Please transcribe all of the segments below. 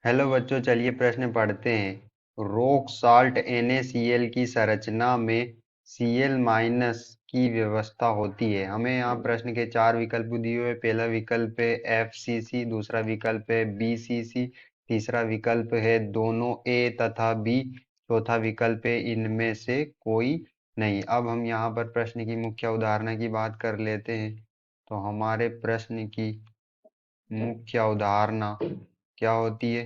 Hello बच्चों, चलिए प्रश्न पढ़ते हैं। रॉक साल्ट NaCl की संरचना में Cl माइनस की व्यवस्था होती है। हमें यहाँ प्रश्न के चार विकल्प दिए हुए। पहला विकल्प है FCC, दूसरा विकल्प है BCC, तीसरा विकल्प है दोनों A तथा B, चौथा विकल्प है इनमें से कोई नहीं। अब हम यहाँ पर प्रश्न की मुख्य अवधारणा की बात कर लेते हैं। तो हमारे प्रश्न की मुख्य अवधारणा क्या होती है?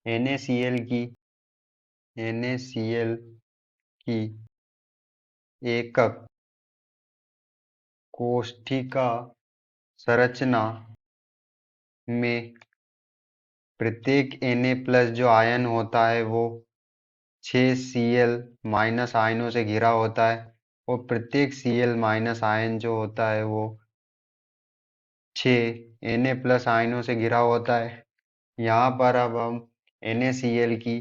NaCl की एकक कोष्ठिका संरचना में प्रत्येक Na प्लस जो आयन होता है वो 6 Cl माइनस आयनों से घिरा होता है, और प्रत्येक Cl माइनस आयन जो होता है वो 6 Na प्लस आयनों से घिरा होता है। यहाँ पर अब हम NaCl की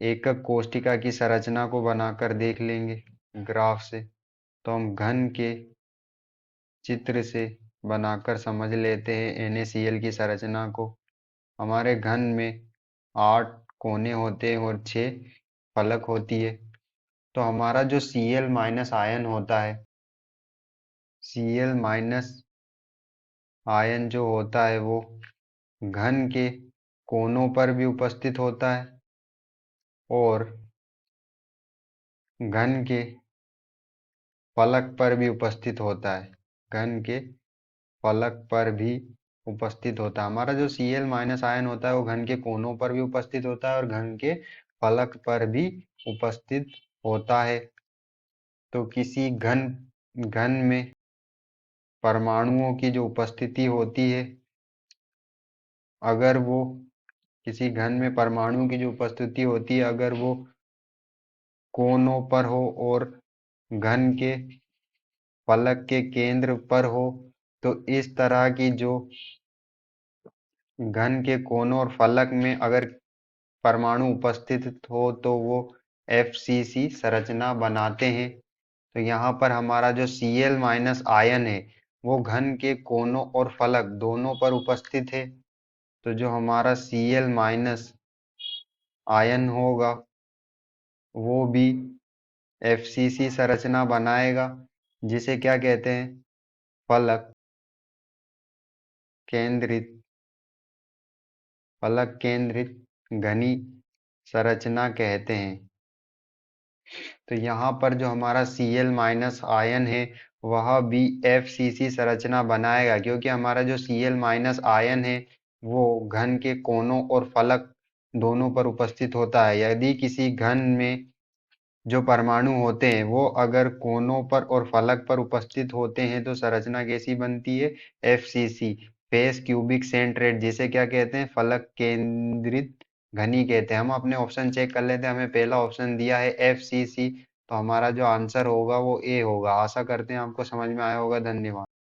एकक कोष्ठिका की संरचना को बनाकर देख लेंगे ग्राफ से। तो हम घन के चित्र से बनाकर समझ लेते हैं NaCl की संरचना को। हमारे घन में 8 कोने होते हैं और 6 फलक होती है। तो हमारा जो Cl माइनस आयन होता है, Cl माइनस आयन जो होता है वो घन के कोनों पर भी उपस्थित होता है और घन के फलक पर भी उपस्थित होता है। घन के फलक पर भी उपस्थित होता है। हमारा जो Cl माइनस आयन होता है वो घन के कोनों पर भी उपस्थित होता है और घन के फलक पर भी उपस्थित होता है। तो किसी घन घन में परमाणुओं की जो उपस्थिति होती है, अगर वो किसी घन में परमाणुओं की जो उपस्थिति होती है अगर वो कोनों पर हो और घन के फलक के केंद्र पर हो, तो इस तरह की जो घन के कोनों और फलक में अगर परमाणु उपस्थित हो तो वो FCC संरचना बनाते हैं। तो यहाँ पर हमारा जो Cl माइनस आयन है वो घन के कोनों और फलक दोनों पर उपस्थित है। तो जो हमारा Cl माइनस आयन होगा वो भी FCC संरचना बनाएगा, जिसे क्या कहते हैं? फलक केंद्रित घनी संरचना कहते हैं। तो यहाँ पर जो हमारा Cl माइनस आयन है वह भी FCC संरचना बनाएगा, क्योंकि हमारा जो Cl माइनस आयन है वो घन के कोनों और फलक दोनों पर उपस्थित होता है। यदि किसी घन में जो परमाणु होते हैं वो अगर कोनों पर और फलक पर उपस्थित होते हैं तो संरचना कैसी बनती है? FCC, फेस क्यूबिक सेंट्रेट, जिसे क्या कहते हैं? फलक केंद्रित घनी कहते हैं। हम अपने ऑप्शन चेक कर लेते हैं। हमें पहला ऑप्शन दिया है FCC, तो हमारा जो आंसर होगा वो A होगा। आशा करते हैं आपको समझ में आया होगा। धन्यवाद।